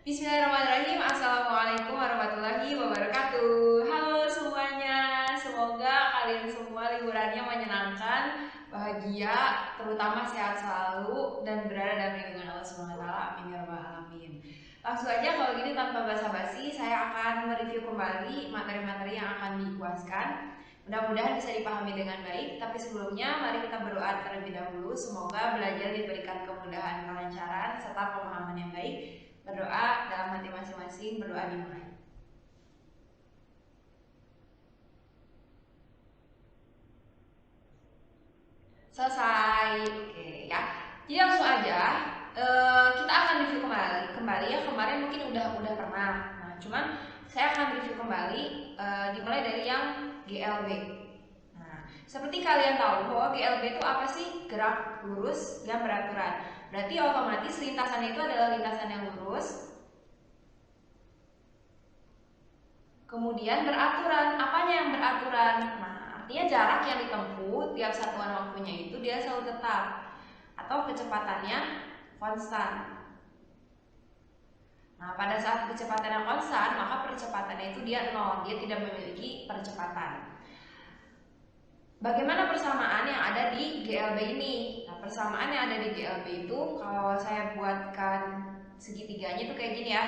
Bismillahirrahmanirrahim. Assalamualaikum warahmatullahi wabarakatuh. Halo semuanya, semoga kalian semua liburannya menyenangkan, bahagia, terutama sehat selalu dan berada dalam lindungan Allah SWT. Amin ya rabbal alamin. Langsung aja kalau gini tanpa basa-basi, saya akan mereview kembali materi-materi yang akan dikuaskan. Mudah-mudahan bisa dipahami dengan baik, tapi sebelumnya mari kita berdoa terlebih dahulu. Semoga belajar diberikan kemudahan, kelancaran, serta pemahaman yang baik. Berdoa dalam hati masing-masing, berdoa dimulai. Selesai, oke ya. Jadi langsung aja, kita akan review kembali ya. Kemarin mungkin udah pernah. Nah, cuman saya akan review kembali, dimulai dari yang GLB. Nah, seperti kalian tahu bahwa GLB itu apa sih? Gerak lurus yang beraturan. Berarti otomatis lintasan itu adalah lintasan yang lurus, kemudian beraturan. Apanya yang beraturan? Nah, artinya jarak yang ditempuh tiap satuan waktunya itu dia selalu tetap, atau kecepatannya konstan. Nah, pada saat kecepatannya konstan, maka percepatannya itu dia 0, dia tidak memiliki percepatan. Bagaimana persamaan yang ada di GLB ini? Nah, persamaan yang ada di GLB itu kalau saya buatkan segitiganya itu kayak gini ya,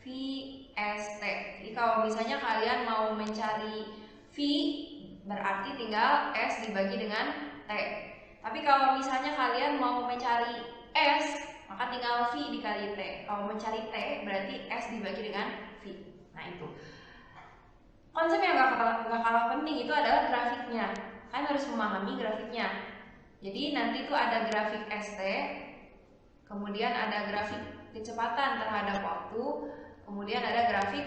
VST. Jadi kalau misalnya kalian mau mencari V, berarti tinggal S dibagi dengan T. Tapi kalau misalnya kalian mau mencari S, maka tinggal V dikali T. Kalau mencari T, berarti S dibagi dengan V. Nah itu. Konsep yang gak kalah penting itu adalah grafiknya. Kalian harus memahami grafiknya. Jadi nanti itu ada grafik ST, kemudian ada grafik kecepatan terhadap waktu, kemudian ada grafik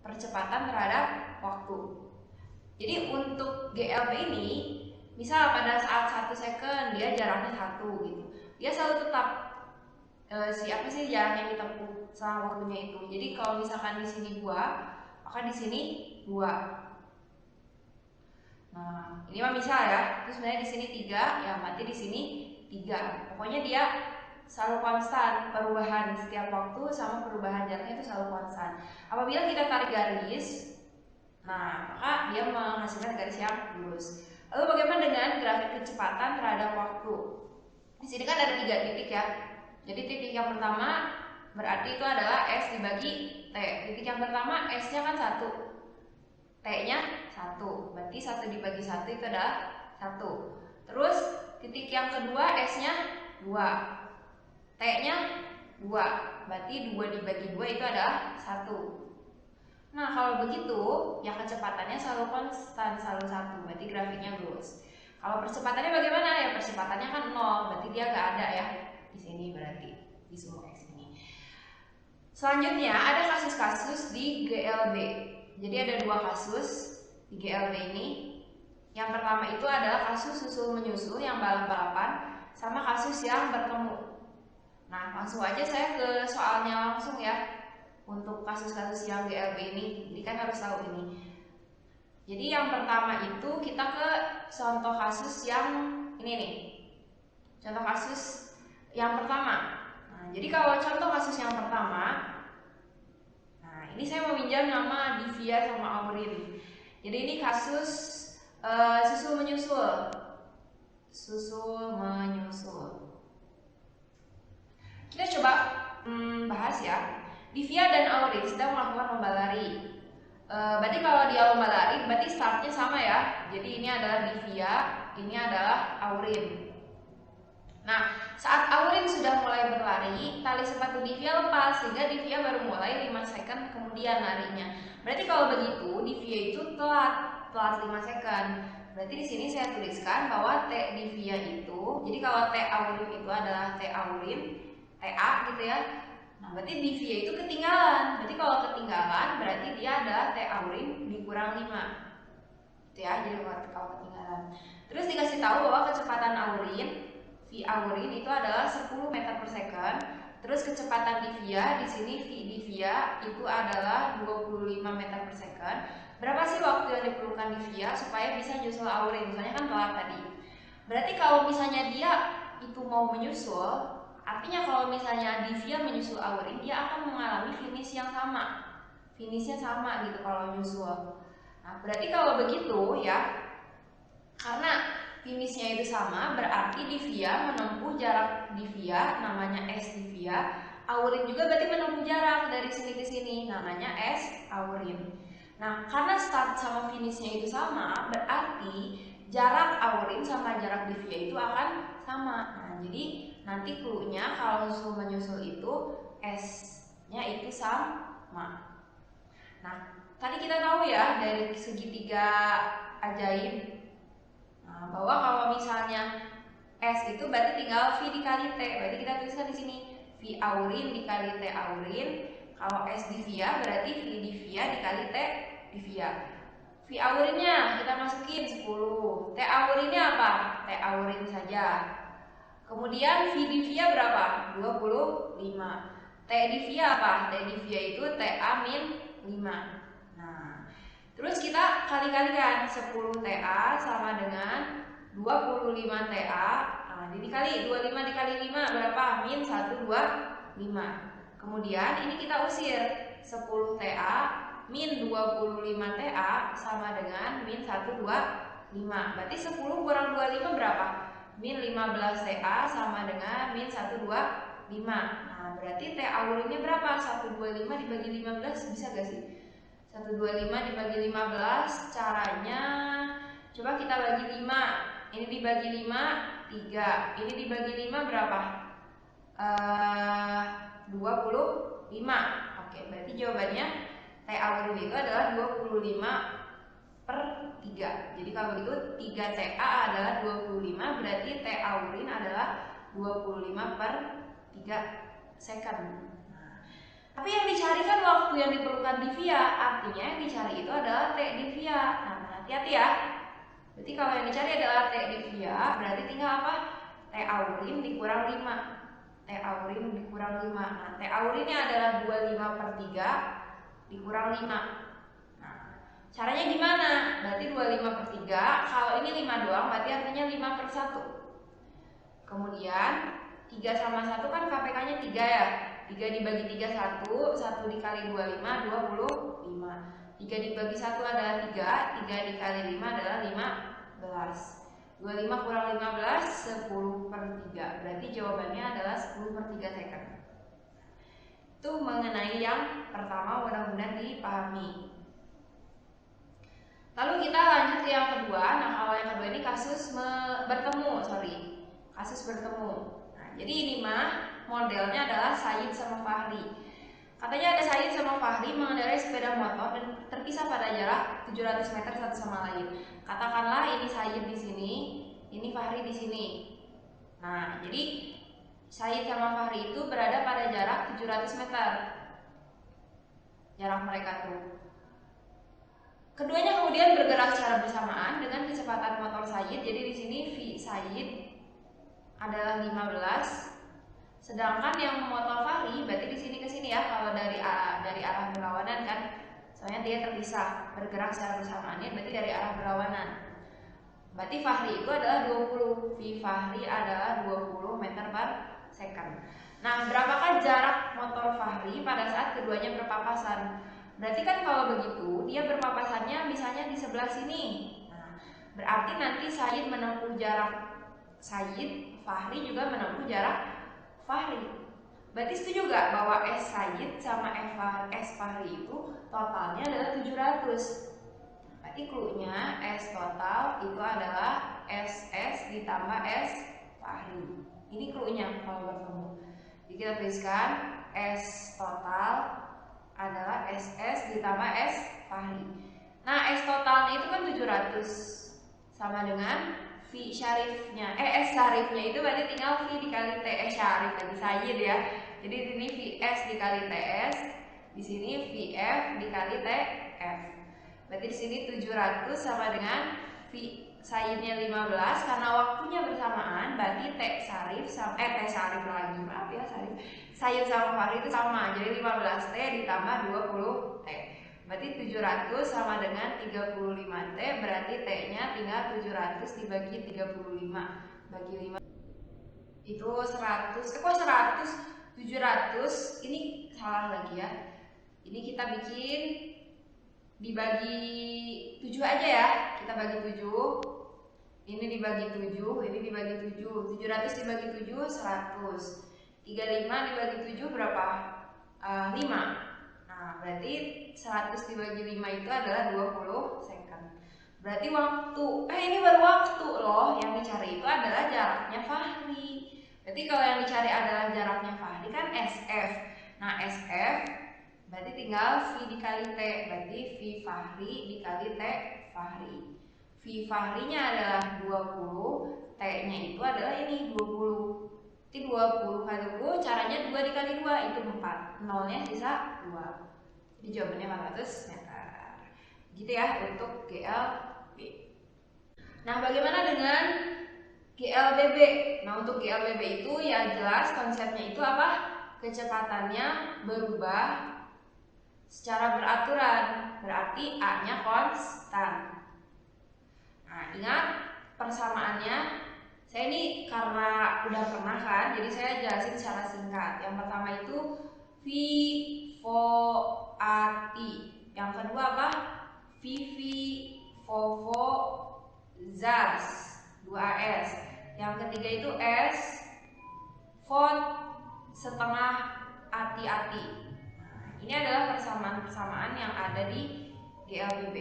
percepatan terhadap waktu. Jadi untuk GLB ini, misal pada saat 1 second dia jaraknya 1 gitu, dia selalu tetap siapa sih jarak yang ditempuh selama waktunya itu. Jadi kalau misalkan di sini 2, maka di sini 2. Nah, ini mah misal ya. Terus sebenarnya di sini 3, ya berarti di sini 3. Pokoknya dia selalu konstan, perubahan setiap waktu sama perubahan jaraknya itu selalu konstan. Apabila kita tarik garis, nah maka dia menghasilkan garis yang lurus. Lalu bagaimana dengan grafik kecepatan terhadap waktu? Di sini kan ada 3 titik ya. Jadi titik yang pertama berarti itu adalah S dibagi T. Titik yang pertama S-nya kan 1, T-nya 1, berarti 1 dibagi 1 itu adalah 1. Terus titik yang kedua S-nya 2, T-nya 2, berarti 2 dibagi 2 itu adalah 1. Nah kalau begitu, ya kecepatannya selalu konstan, selalu 1, berarti grafiknya lurus. Kalau percepatannya bagaimana? Ya percepatannya kan 0, berarti dia gak ada ya di sini, berarti di semua X ini. Selanjutnya ada kasus-kasus di GLB. Jadi ada 2 kasus di GLB ini. Yang pertama itu adalah kasus susul-menyusul yang balap-balapan sama kasus yang bertemu. Nah, langsung aja saya ke soalnya langsung ya. Untuk kasus-kasus yang GLB ini, jadi kan harus tahu ini. Jadi yang pertama itu kita ke contoh kasus yang ini nih. Contoh kasus yang pertama. Nah, jadi kalau contoh kasus yang pertama, ini saya meminjam nama Divya sama Aurin. Jadi ini kasus susul menyusul. Susul menyusul. Kita coba bahas ya. Divya dan Aurin sedang melakukan lomba lari. Berarti kalau dia lomba lari, berarti startnya sama ya. Jadi ini adalah Divya, ini adalah Aurin. Nah, saat Aurin sudah mulai berlari, tali sepatu Divya lepas sehingga Divya baru mulai 5 second kemudian larinya. Berarti kalau begitu, Divya itu telat 5 second. Berarti di sini saya tuliskan bahwa T Divya itu, jadi kalau T Aurin itu adalah T Aurin, TA gitu ya. Nah, berarti Divya itu ketinggalan. Berarti kalau ketinggalan, berarti dia adalah T Aurin dikurang 5. Gitu ya, jadi kalau ketinggalan. Terus dikasih tahu bahwa kecepatan Aurin V Aurin itu adalah 10 meter per second. Terus kecepatan Divya di sini V Divya itu adalah 25 meter per second. Berapa sih waktu yang diperlukan Divya supaya bisa nyusul Aurin? Misalnya kan telat tadi. Berarti kalau misalnya dia itu mau menyusul, Artinya kalau misalnya Divia menyusul Aurin, dia akan mengalami finish yang sama. Finishnya sama gitu kalau nyusul. Nah, berarti kalau begitu ya, karena finishnya itu sama, berarti Divia menempuh jarak Divia, namanya S Divia. Aurin juga berarti menempuh jarak dari sini ke sini, namanya S Aurin. Nah, karena start sama finishnya itu sama, berarti jarak Aurin sama jarak Divia itu akan sama. Nah, jadi nanti clue-nya kalau menyusul itu S-nya itu sama. Nah, tadi kita tahu ya dari segitiga ajaib, nah, bahwa kalau misalnya S itu berarti tinggal V dikali T. Berarti kita tuliskan di sini V Aurin dikali T Aurin. Kalau S Divia berarti V Divia dikali T Divia. V Aurinnya kita masukin 10. T Aurinnya apa? T Aurin saja. Kemudian V Divia berapa? 25. T Divia apa? T Divia itu TA min 5. Nah, terus kita kali-kalikan 10 TA sama dengan 25 TA. Nah, ini dikali 25 dikali 5 berapa? Min 125. Kemudian ini kita usir 10 TA min 25 TA sama dengan min 125. Berarti 10 kurang 25 berapa? Min 15 TA sama dengan min 125. Nah, berarti T Aurinnya berapa? 125 dibagi 15 bisa gak sih? 125 dibagi 15 caranya coba kita bagi 5. Ini dibagi 5 3. Ini dibagi 5 berapa? 25. Oke, berarti jawabannya T Aurin itu adalah 25 per 3. Jadi kalau begitu 3 TA adalah 25, berarti T Aurin adalah 25 per 3 second. Nah, tapi yang dicari kan waktu yang diperlukan Divia, artinya yang dicari itu adalah T Divia. Nah, hati-hati ya. Berarti kalau yang dicari adalah T Divia, berarti tinggal apa? T Aurin dikurang 5. T Aurin dikurang 5. Nah, T Aurinnya adalah 25 per 3 dikurang 5. Caranya gimana? Berarti 25 per 3. Kalau ini 5 doang berarti artinya 5 per 1. Kemudian 3 sama 1 kan KPK-nya 3 ya. 3 dibagi 3 1. 1 dikali 25 25. 3 dibagi 1 adalah 3. 3 dikali 5 adalah 15. 25 kurang 15 10 per 3. Berarti jawabannya adalah 10 per 3 second. Itu mengenai yang pertama, mudah-mudahan dipahami. Lalu kita lanjut ke yang kedua. Nah, kalau yang kedua ini kasus bertemu. Nah, jadi ini mah modelnya adalah Said sama Fahri. Katanya ada Said sama Fahri mengendarai sepeda motor dan terpisah pada jarak 700 meter satu sama lain. Katakanlah ini Said di sini, ini Fahri di sini. Nah, jadi Said sama Fahri itu berada pada jarak 700 meter. Jarak mereka tuh. Keduanya kemudian bergerak secara bersamaan dengan kecepatan motor Said. Jadi di sini V Said adalah 15, sedangkan yang motor Fahri berarti di sini ke sini ya. Kalau dari arah berlawanan kan, soalnya dia terpisah bergerak secara bersamaannya, berarti dari arah berlawanan. Berarti Fahri itu adalah 20. V Fahri adalah 20 meter per second. Nah, berapakah jarak motor Fahri pada saat keduanya berpapasan? Berarti kan kalau begitu dia berpapasannya misalnya di sebelah sini. Nah, berarti nanti Said menempuh jarak Said, Fahri juga menempuh jarak Fahri. Berarti setuju gak bahwa S Said sama S Fahri itu totalnya adalah 700. Berarti clue-nya S total itu adalah SS ditambah S Fahri. Ini clue-nya kalau bertemu. Jadi kita tuliskan S total adalah SS ditambah S Fahri. Nah, S totalnya itu kan 700 sama dengan V syarifnya. S syarifnya itu berarti tinggal V dikali T. Syarif lagi Sayyid ya. Jadi di sini VS dikali TS, di sini VF dikali TF. Berarti di sini 700 sama dengan V Sayyidnya 15 karena waktunya bersamaan, berarti T syarif sama T syarif lagi. Maaf ya, Sayyid sama Fahri itu sama, jadi 15T ditambah 20T. Berarti 700 sama dengan 35T, berarti T-nya tinggal 700 dibagi 35. Bagi 5. itu 100, kok 100, 700, ini salah lagi ya. Ini kita bikin dibagi 7 aja ya. Kita bagi 7. Ini dibagi 7, ini dibagi 7. 700 dibagi 7, 100. 35 dibagi 7 berapa? 5. Nah, berarti 100 dibagi 5 itu adalah 20 second. Berarti waktu, ini baru waktu loh. Yang dicari itu adalah jaraknya Fahri. Berarti kalau yang dicari adalah jaraknya Fahri kan SF. Nah, SF berarti tinggal V dikali T. Berarti V Fahri dikali T Fahri. V Fahrinya adalah 20, T-nya itu adalah ini 20. Jadi 20 kali 20, caranya 2 dikali 2 itu 4. Nolnya sisa 2. Jadi jawabannya 400 meter. Gitu ya untuk GLB. Nah, bagaimana dengan GLBB? Nah, untuk GLBB itu ya jelas konsepnya itu apa? Kecepatannya berubah secara beraturan. Berarti A-nya konstan. Nah, ingat persamaannya. Saya ini karena udah pernah kan, jadi saya jelasin secara singkat. Yang pertama itu V, Vo, A, T. Yang kedua apa? Vivi, Vovo, Zas, 2AS. Yang ketiga itu S, Vot, setengah, Ati-ati. Nah, ini adalah persamaan-persamaan yang ada di GLBB.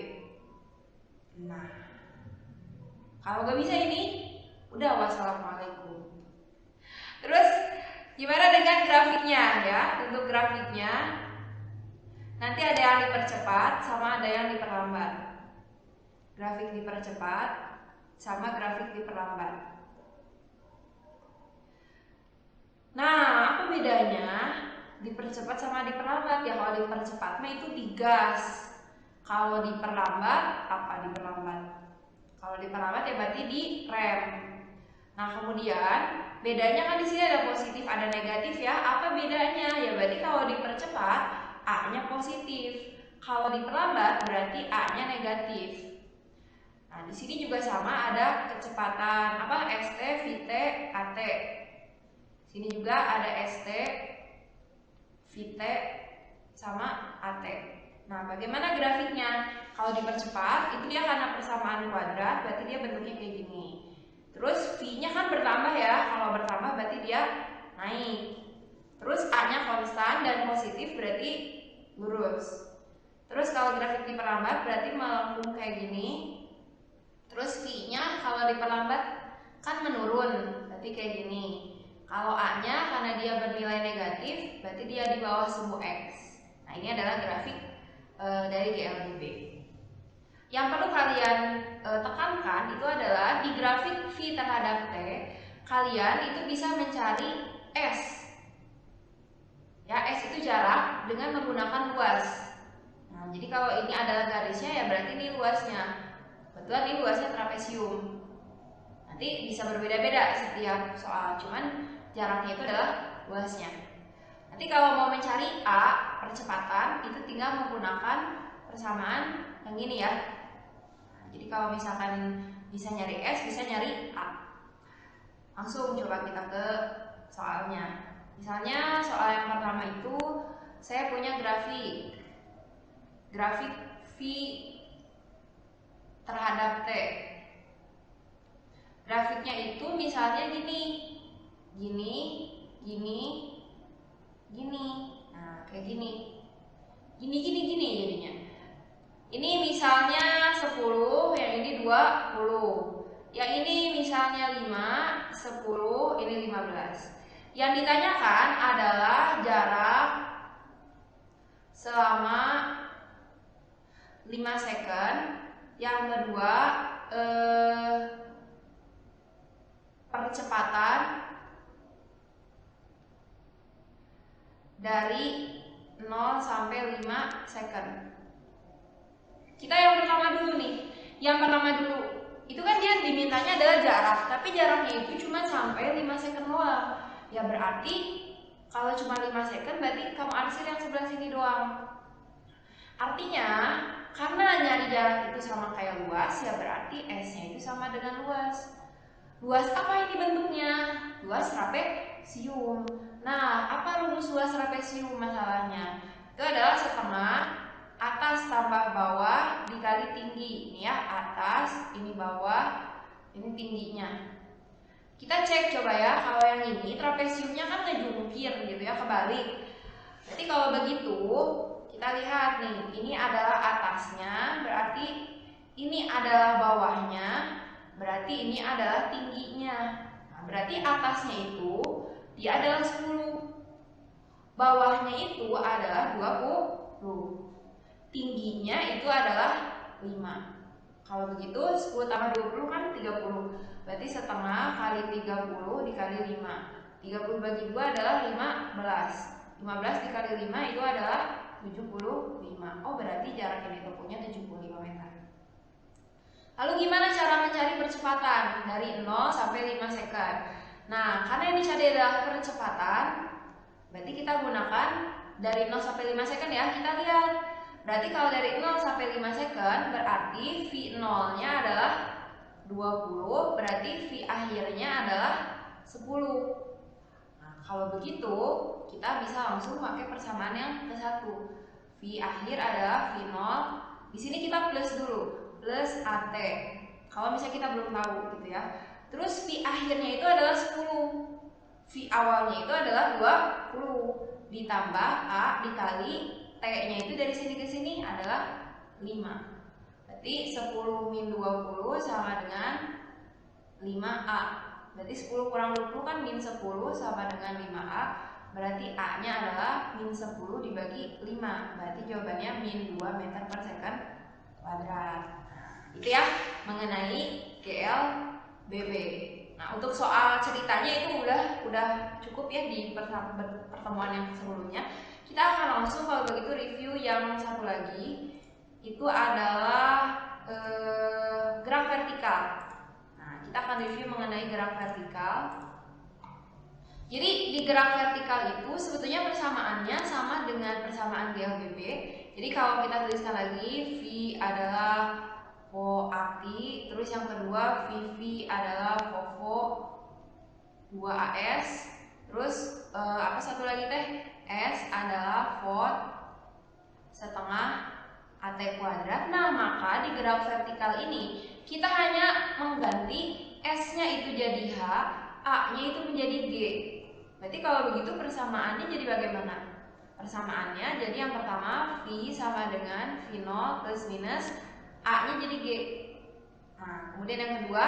Nah, kalau gak bisa ini, udah wassalamualaikum. Terus gimana dengan grafiknya ya? Untuk grafiknya nanti ada yang dipercepat sama ada yang diperlambat. Grafik dipercepat sama grafik diperlambat. Nah, apa bedanya dipercepat sama diperlambat? Ya kalau dipercepat mah itu digas. Kalau diperlambat apa diperlambat? Kalau diperlambat ya berarti di rem. Nah, kemudian bedanya kan di sini ada positif, ada negatif ya. Apa bedanya? Ya berarti kalau dipercepat A-nya positif. Kalau diperlambat berarti A-nya negatif. Nah, di sini juga sama ada kecepatan apa? ST, VT, AT. Sini juga ada ST, VT sama AT. Nah, bagaimana grafiknya? Kalau dipercepat, itu dia karena persamaan kuadrat, berarti dia bentuknya kayak gini. Terus V-nya kan bertambah ya. Kalau bertambah berarti dia naik. Terus A-nya konstan dan positif berarti lurus. Terus kalau grafik diperlambat berarti melengkung kayak gini. Terus V-nya kalau diperlambat kan menurun, berarti kayak gini. Kalau A-nya karena dia bernilai negatif, berarti dia di bawah sumbu X. Nah, ini adalah grafik dari GLBB. Yang perlu kalian tekankan itu adalah di grafik V terhadap T, kalian itu bisa mencari S. Ya, S itu jarak dengan menggunakan luas. Nah, jadi kalau ini adalah garisnya ya berarti ini luasnya. Kebetulan ini luasnya trapesium. Nanti bisa berbeda-beda setiap soal, cuman jaraknya itu adalah luasnya. Nanti kalau mau mencari A, percepatan, itu tinggal menggunakan persamaan yang ini ya. Nah, jadi kalau misalkan bisa nyari S, bisa nyari A. Langsung coba kita ke soalnya. Misalnya soal yang pertama itu saya punya grafik V terhadap T. Grafiknya itu misalnya gini. Nah, kayak gini. Gini jadinya. Ini misalnya 10, yang ini 20. Yang ini misalnya 5, 10, ini 15. Yang ditanyakan adalah jarak selama 5 second. Yang kedua, percepatan dari 0 sampai 5 second. Kita yang pertama dulu nih. Yang pertama dulu, itu kan dia dimintanya adalah jarak, tapi jaraknya itu cuma sampai 5 second doang. Ya berarti kalau cuma 5 second berarti kamu arsir yang sebelah sini doang. Artinya, karena nyari jarak itu sama kayak luas, ya berarti S-nya itu sama dengan luas. Luas apa ini bentuknya? Luas trapesium. Nah, apa rumus luas trapesium masalahnya? Itu adalah setengah atas tambah bawah dikali tinggi. Ini ya, atas, ini bawah, ini tingginya. Kita cek coba ya, kalau yang ini trapesiumnya kan ngejungkir gitu ya, kebalik. Berarti kalau begitu, kita lihat nih, ini adalah atasnya, berarti ini adalah bawahnya, berarti ini adalah tingginya. Nah, berarti atasnya itu dia adalah 10, bawahnya itu adalah 20, tingginya itu adalah 5. Kalau begitu 10 tambah 20 kan 30, berarti setengah kali 30 dikali 5. 30 bagi 2 adalah 15. 15 dikali 5 itu adalah 75. Oh, berarti jarak yang ditempuhnya 75 meter. Lalu gimana cara mencari percepatan dari 0 sampai 5 second? Nah, karena ini dicari adalah percepatan, berarti kita gunakan dari 0 sampai 5 second ya. Kita lihat. Berarti kalau dari 0 sampai 5 second, berarti V0-nya adalah 20, berarti V akhirnya adalah 10. Nah, kalau begitu, kita bisa langsung pakai persamaan yang ke-1. V akhir adalah V0. Di sini kita plus dulu, plus AT. Kalau misalnya kita belum tahu gitu ya. Terus V akhirnya itu adalah 10. V awalnya itu adalah 20 ditambah A dikali T-nya itu dari sini ke sini adalah 5. Berarti 10 min 20 sama dengan 5A. Berarti 10 kurang 20 kan min 10 sama dengan 5A. Berarti A-nya adalah min 10 dibagi 5. Berarti jawabannya min 2 meter per second kuadrat. Itu ya mengenai GLBB. Nah, untuk soal ceritanya itu udah cukup ya di pertemuan yang sebelumnya. Kita akan langsung kalau begitu review yang satu lagi. Itu adalah gerak vertikal. Nah, kita akan review mengenai gerak vertikal. Jadi di gerak vertikal itu sebetulnya persamaannya sama dengan persamaan GLBB. Jadi kalau kita tuliskan lagi, V adalah Vo akti, terus yang kedua VV adalah Vovo 2AS, terus apa satu lagi teh? S adalah Vot setengah AT kuadrat. Nah, maka di gerak vertikal ini kita hanya mengganti S-nya itu jadi H, A-nya itu menjadi G. Berarti kalau begitu persamaannya jadi bagaimana? Persamaannya jadi yang pertama V sama dengan V0 plus minus A-nya jadi G. Nah, kemudian yang kedua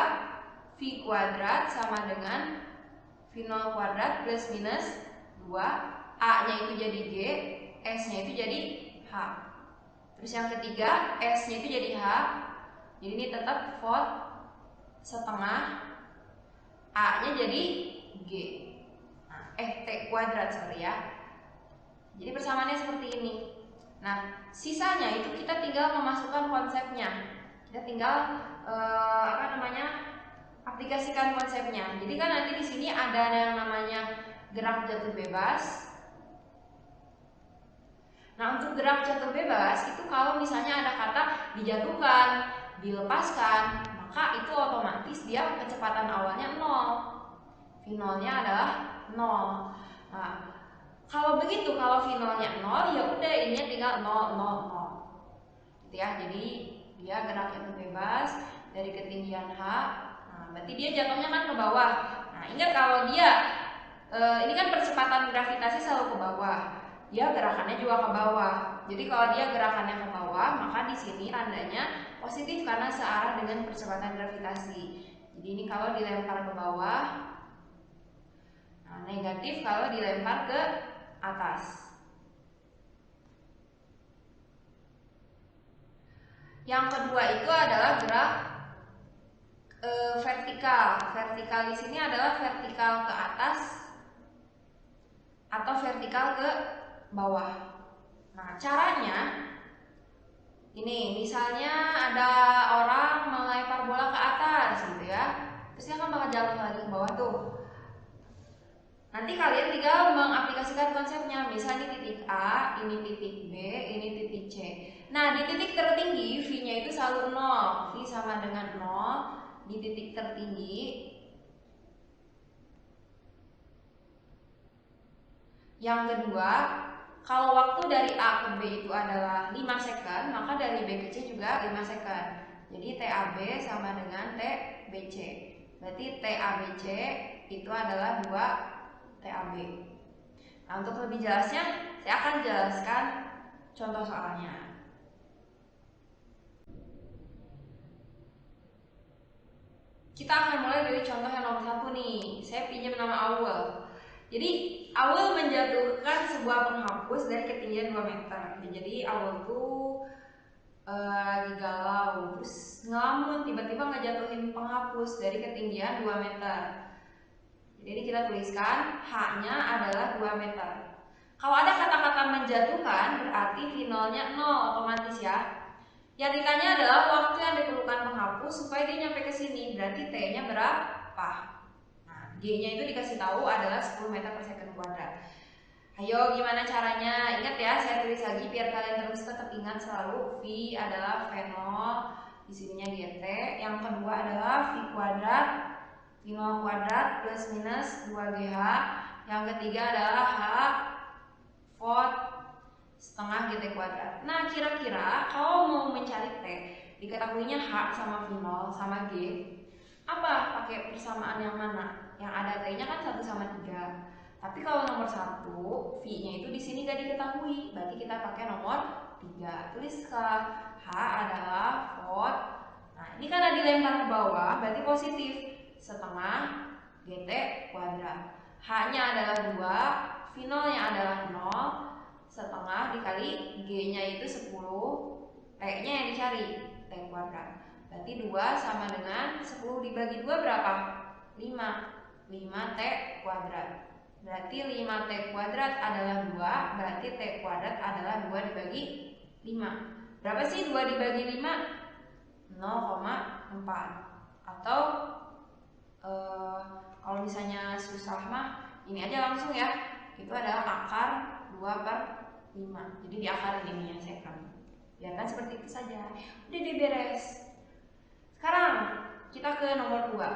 V kuadrat sama dengan V0 kuadrat plus minus 2, A-nya itu jadi G, S-nya itu jadi H. Terus yang ketiga S-nya itu jadi H. Jadi ini tetap Vot setengah, A-nya jadi G. Nah, T kuadrat sorry ya. Jadi persamaannya seperti ini. Nah, sisanya itu kita tinggal memasukkan konsepnya. Kita tinggal aplikasikan konsepnya. Jadi kan nanti di sini ada yang namanya gerak jatuh bebas. Nah, untuk gerak jatuh bebas itu kalau misalnya ada kata dijatuhkan, dilepaskan, maka itu otomatis dia kecepatan awalnya 0. V0-nya adalah 0. Nah, kalau begitu, kalau V0-nya 0, ya udah ininya tinggal 0, 0, 0. Gitu ya. Jadi dia gerak jatuh bebas dari ketinggian H. Nah, berarti dia jatuhnya kan ke bawah. Nah, ingat kalau dia ini kan percepatan gravitasi selalu ke bawah. Dia gerakannya juga ke bawah. Jadi kalau dia gerakannya ke bawah, maka di sini tandanya positif karena searah dengan percepatan gravitasi. Jadi ini kalau dilempar ke bawah. Nah, negatif kalau dilempar ke atas. Yang kedua itu adalah gerak vertikal. Vertikal di sini adalah vertikal ke atas atau vertikal ke bawah. Nah, caranya ini misalnya ada orang melempar bola ke atas gitu ya. Terus dia kan bakal jatuh lagi ke bawah tuh. Nanti kalian tinggal mengaplikasikan konsepnya. Misalnya titik A, ini titik B, ini titik C. Nah, di titik tertinggi V-nya itu selalu 0. V sama dengan 0. Di titik tertinggi Yang kedua, kalau waktu dari A ke B itu adalah 5 second, maka dari B ke C juga 5 second. Jadi TAB sama dengan TBC. Berarti TABC itu adalah 2 TAB. Nah, untuk lebih jelasnya, saya akan jelaskan contoh soalnya. Kita akan mulai dari contoh yang nomor 1 nih. Saya pinjam nama Awal. Jadi Awal menjatuhkan sebuah penghapus dari ketinggian 2 meter. Jadi Awal tuh lagi galau, terus ngelamun, tiba-tiba ngejatuhin penghapus dari ketinggian 2 meter. Jadi kita tuliskan H-nya adalah 2 meter. Kalau ada kata-kata menjatuhkan, berarti V0-nya 0 otomatis ya. Yang ditanya adalah waktu yang diperlukan penghapus supaya dia nyampe ke sini. Berarti T-nya berapa? Nah, G-nya itu dikasih tahu adalah 10 meter per second kuadrat. Ayo gimana caranya? Ingat ya, saya tulis lagi biar kalian terus tetap ingat selalu. V adalah V0, di sininya GT. Yang kedua adalah V kuadrat, V0 kuadrat plus minus 2GH. Yang ketiga adalah H volt setengah GT kuadrat. Nah, kira-kira kalau mau mencari T, diketahuinya H sama V0 sama G, apa pakai persamaan yang mana? Yang ada T-nya kan 1 sama 3. Tapi kalau nomor 1, V-nya itu di sini gak diketahui, berarti kita pakai nomor 3. Tuliskan H adalah volt. Nah, ini karena dilempar ke bawah, berarti positif setengah GT kuadrat. H-nya adalah 2, V0-nya adalah 0, setengah dikali G-nya itu 10, T-nya yang dicari, T kuadrat. Berarti 2 sama dengan 10 dibagi 2 berapa? 5 T kuadrat. Berarti 5 T kuadrat adalah 2, berarti T kuadrat adalah 2 dibagi 5. Berapa sih 2 dibagi 5? 0,4. Atau kalau misalnya susah mah ini aja langsung ya, itu adalah akar 2/5. Jadi diakarin ininya second. Biarkan seperti itu saja. Udah diberes. Sekarang kita ke nomor 2.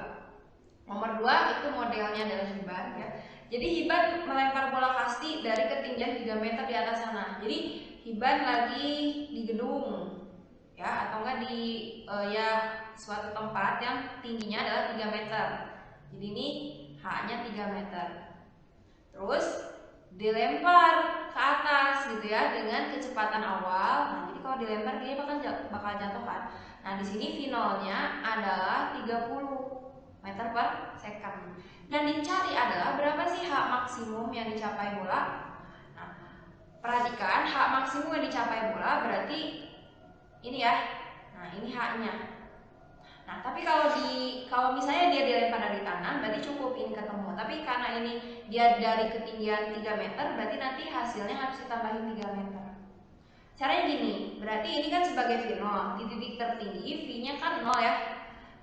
Nomor 2 itu modelnya adalah Hiban ya. Jadi Hiban melempar bola kasti dari ketinggian 3 meter di atas sana. Jadi Hiban lagi di gedung ya, atau enggak di ya suatu tempat yang tingginya adalah 3 meter. Jadi ini H-nya 3 meter. Terus dilempar ke atas gitu ya dengan kecepatan awal. Nah, jadi kalau dilempar dia bakal jatuh kan. Nah, di sini V0-nya adalah 30 meter per second. Dan dicari adalah berapa sih H maksimum yang dicapai bola. Nah, perhatikan H maksimum yang dicapai bola berarti ini ya. Nah, ini H-nya. Nah, tapi kalau misalnya dia dilempar dari tangan berarti cukup ini ketemu. Tapi karena ini dia dari ketinggian 3 meter berarti nanti hasilnya harus ditambahin 3 meter. Caranya gini, berarti ini kan sebagai V0, di titik tertinggi V-nya kan 0 ya.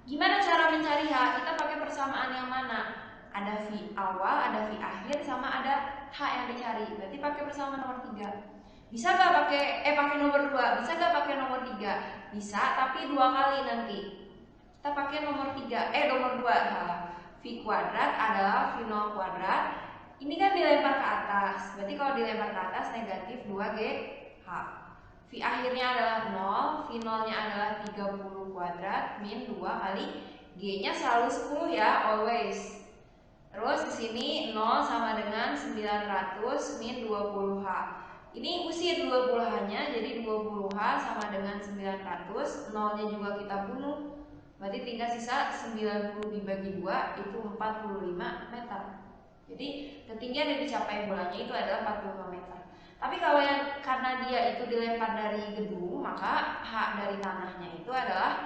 Gimana cara mencari H? Kita pakai persamaan yang mana? Ada V awal, ada V akhir, sama ada H yang dicari. Berarti pakai persamaan nomor 3. Bisa gak pakai nomor 2? Bisa gak pakai nomor 3? Bisa, tapi 2 kali nanti. Kita pakai nomor 2. V kuadrat adalah V0 kuadrat. Ini kan dilempar ke atas. Berarti kalau dilempar ke atas negatif 2GH. V akhirnya adalah 0, V0-nya adalah 30 kuadrat min 2 kali G-nya selalu 10 ya, always. Terus di sini 0 sama dengan 900 min 20H. Ini usir 20H-nya, jadi 20H sama dengan 900, 0-nya juga kita bunuh. Berarti tinggal sisa 90 dibagi 2 itu 45 meter. Jadi ketinggian yang dicapai bolanya itu adalah 45 meter. Tapi kalau yang karena dia itu dilempar dari gedung, maka H dari tanahnya itu adalah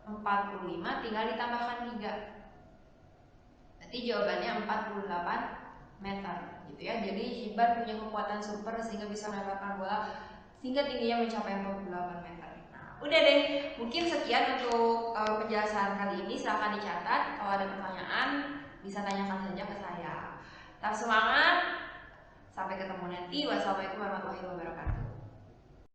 45 tinggal ditambahkan 3. Berarti jawabannya 48 meter gitu ya. Jadi Hiban punya kekuatan super sehingga bisa melemparkan bola sehingga tingginya mencapai 48 meter. Udah deh, mungkin sekian untuk penjelasan kali ini. Silahkan dicatat, kalau ada pertanyaan bisa tanyakan saja ke saya. Tetap semangat, sampai ketemu nanti. Wassalamualaikum warahmatullahi wabarakatuh.